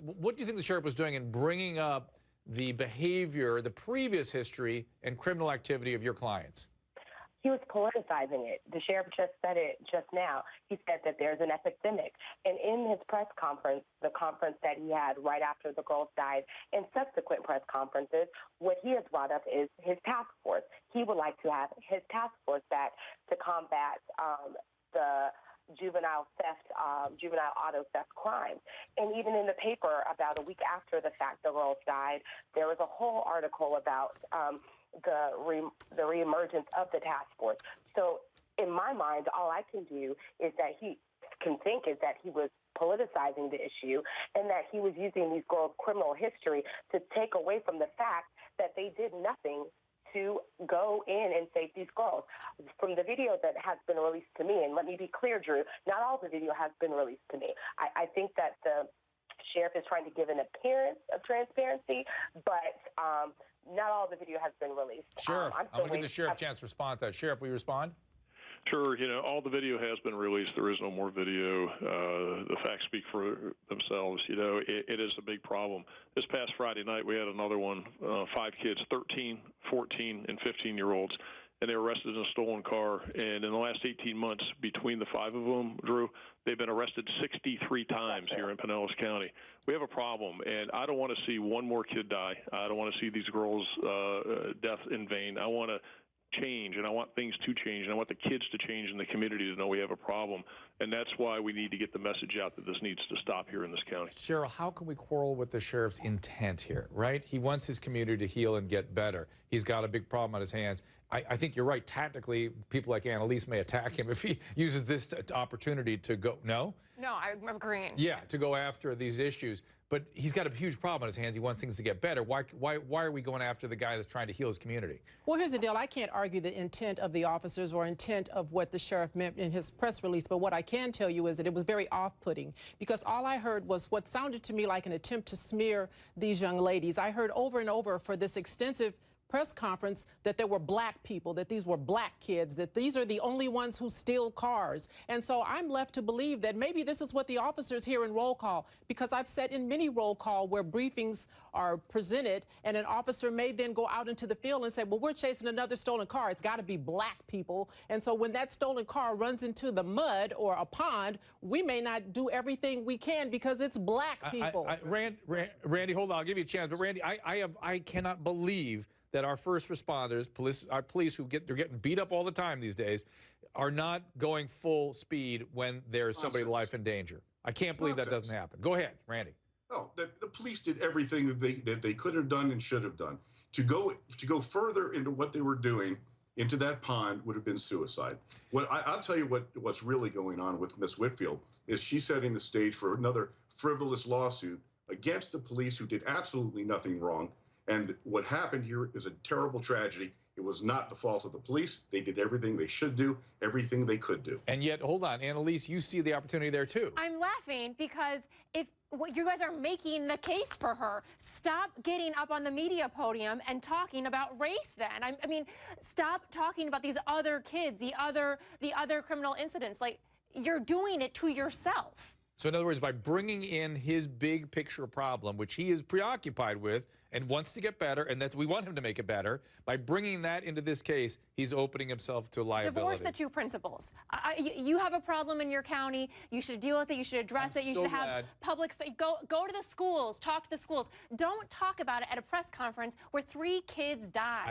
what do you think the sheriff was doing in bringing up the behavior, the previous history, and criminal activity of your clients? He was politicizing it. The sheriff just said it just now. He said that there's an epidemic. And in his press conference, the conference that he had right after the girls died, and subsequent press conferences, what he has brought up is his task force. He would like to have his task force back to combat the juvenile theft, juvenile auto theft crimes. And even in the paper, about a week after the fact the girls died, there was a whole article about the reemergence of the task force. So in my mind, all I can do is that he can think is that he was politicizing the issue and that he was using these girls' criminal history to take away from the fact that they did nothing to go in and save these girls. From the video that has been released to me, and let me be clear, Drew, not all the video has been released to me. I think that the sheriff is trying to give an appearance of transparency, but not all the video has been released. Sheriff, I'm going to give the sheriff a chance to respond to that. Sheriff, will you respond? Sure. You know, all the video has been released. There is no more video. The facts speak for themselves. You know, it is a big problem. This past Friday night, we had another one, 5 kids, 13, 14, and 15-year-olds, and they were arrested in a stolen car. And in the last 18 months, between the 5 of them, Drew, they've been arrested 63 times here in Pinellas County. We have a problem, and I don't want to see one more kid die. I don't want to see these girls' death in vain. I want to change, and I want things to change, and I want the kids to change in the community to know we have a problem. And that's why we need to get the message out that this needs to stop here in this county. Cheryl, how can we quarrel with the sheriff's intent here, right? He wants his community to heal and get better. He's got a big problem on his hands. I think you're right. Tactically, people like Annalise may attack him if he uses this opportunity to go, no? No, I'm agreeing. Yeah, to go after these issues. But he's got a huge problem on his hands. He wants things to get better. Why are we going after the guy that's trying to heal his community? Well, here's the deal. I can't argue the intent of the officers or intent of what the sheriff meant in his press release, but what I can tell you is that it was very off-putting, because all I heard was what sounded to me like an attempt to smear these young ladies. I heard over and over for this extensive press conference that there were black people, that these were black kids, that these are the only ones who steal cars. And so I'm left to believe that maybe this is what the officers hear in roll call, because I've sat in many roll call where briefings are presented and an officer may then go out into the field and say, well, we're chasing another stolen car. It's got to be black people. And so when that stolen car runs into the mud or a pond, we may not do everything we can because it's black people. Randy, hold on. I'll give you a chance. But Randy, I cannot believe that our first responders, our police they're getting beat up all the time these days, are not going full speed when there's somebody's life in danger. I can't believe that doesn't happen. Go ahead, Randy. No, the police did everything that they could have done and should have done. To go further into what they were doing into that pond would have been suicide. I'll tell you what's really going on with Miss Whitfield is she's setting the stage for another frivolous lawsuit against the police who did absolutely nothing wrong. And what happened here is a terrible tragedy. It was not the fault of the police. They did everything they should do, everything they could do. And yet, hold on, Annalise, you see the opportunity there too. I'm laughing because if you guys are making the case for her, stop getting up on the media podium and talking about race then. I mean, stop talking about these other kids, the other criminal incidents. Like, you're doing it to yourself. So in other words, by bringing in his big picture problem, which he is preoccupied with and wants to get better, and that we want him to make it better, by bringing that into this case, he's opening himself to liability. Divorce the two principals. You have a problem in your county. You should deal with it. You should address it. You should have public. Go to the schools. Talk to the schools. Don't talk about it at a press conference where 3 kids died.